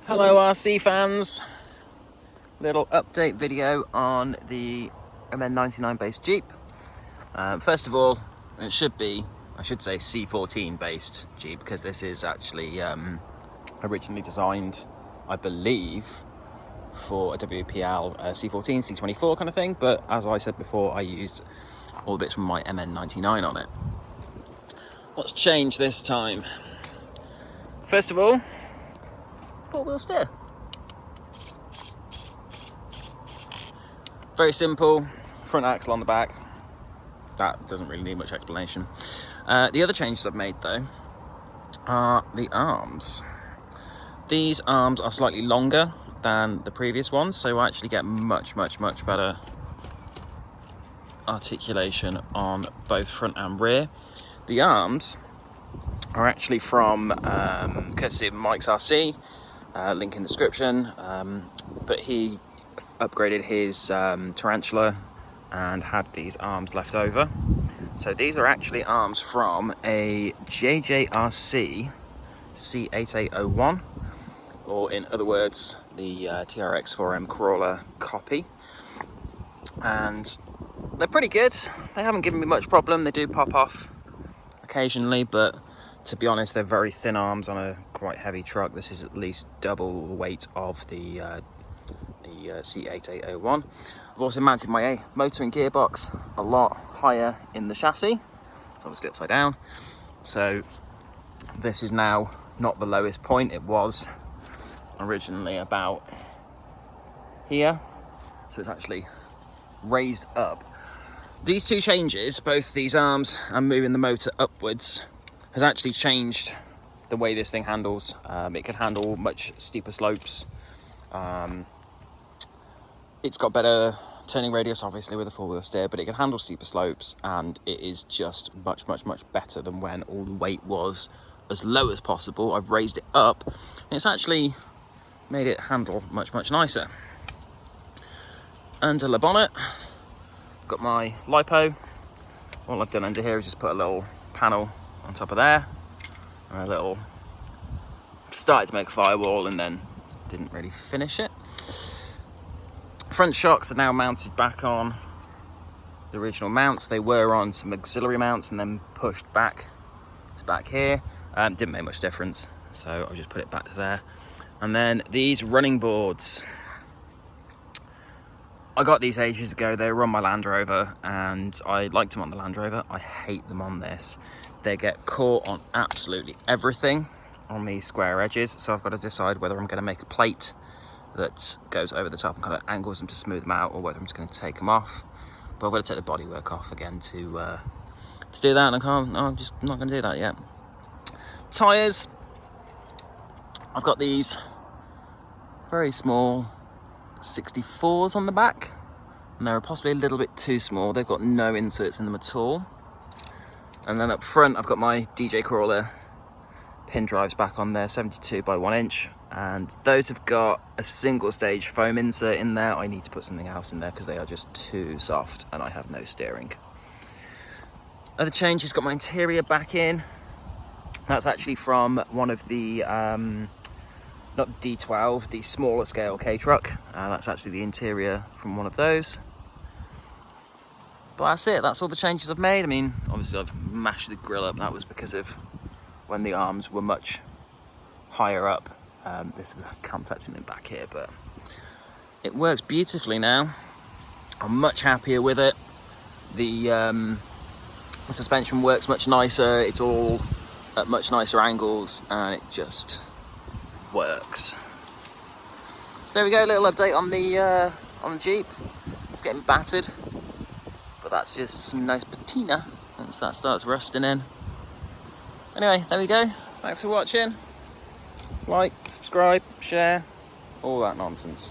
Hello RC fans, little update video on the MN99 based Jeep. First of all, it should be, I should say, C14 based Jeep, because this is actually originally designed, I believe, for a WPL C14, C24 kind of thing, but as I said before, I used all the bits from my MN99 on it. What's changed this time? First of all, four-wheel steer. Very simple, front axle on the back. That doesn't really need much explanation. The other changes I've made though are the arms. These arms are slightly longer than the previous ones, so I actually get much better articulation on both front and rear. The arms are actually from courtesy of Mike's RC, link in the description, but he upgraded his Tarantula and had these arms left over. So these are actually arms from a JJRC C8801, or in other words, the TRX4M Crawler copy. And they're pretty good. They haven't given me much problem. They do pop off occasionally, but to be honest, they're very thin arms on a quite heavy truck. This is at least double the weight of the C8801. I've also mounted my motor and gearbox a lot higher in the chassis. It's obviously upside down. So this is now not the lowest point. It was originally about here. So it's actually raised up. These two changes, both these arms and moving the motor upwards, has actually changed the way this thing handles. It can handle much steeper slopes. It's got better turning radius, obviously, with a four-wheel steer, but it can handle steeper slopes, and it is just much better than when all the weight was as low as possible. I've raised it up, and it's actually made it handle much nicer. Under the bonnet, got my LiPo. All I've done under here is just put a little panel on top of there, and a little, started to make a firewall and then didn't really finish it. Front shocks are now mounted back on the original mounts. They were on some auxiliary mounts and then pushed back to back here. Didn't make much difference, so I'll just put it back to there. And then these running boards, I got these ages ago. They were on my Land Rover and I liked them on the Land Rover. I hate them on this. They get caught on absolutely everything on these square edges, so I've got to decide whether I'm going to make a plate that goes over the top and kind of angles them to smooth them out, or whether I'm just going to take them off. But I've got to take the bodywork off again to do that, and I'm just not going to do that yet. Tyres, I've got these very small 64s on the back, and they're possibly a little bit too small. They've got no inserts in them at all. And then up front, I've got my DJ Crawler pin drives back on there, 72 by 1 inch, and those have got a single stage foam insert in there. I need to put something else in there because they are just too soft and I have no steering. Other changes, got my interior back in. That's actually from one of the not D12, the smaller scale K truck. That's actually the interior from one of those. But that's it, that's all the changes I've made. I mean, obviously I've mashed the grille up. That was because of when the arms were much higher up. This was contacting them back here, but it works beautifully now. I'm much happier with it. The suspension works much nicer. It's all at much nicer angles, and it just works. So there we go, little update on the Jeep. It's getting battered, but that's just some nice patina once that starts rusting in. Anyway, there we go. Thanks for watching. Like, subscribe, share, all that nonsense.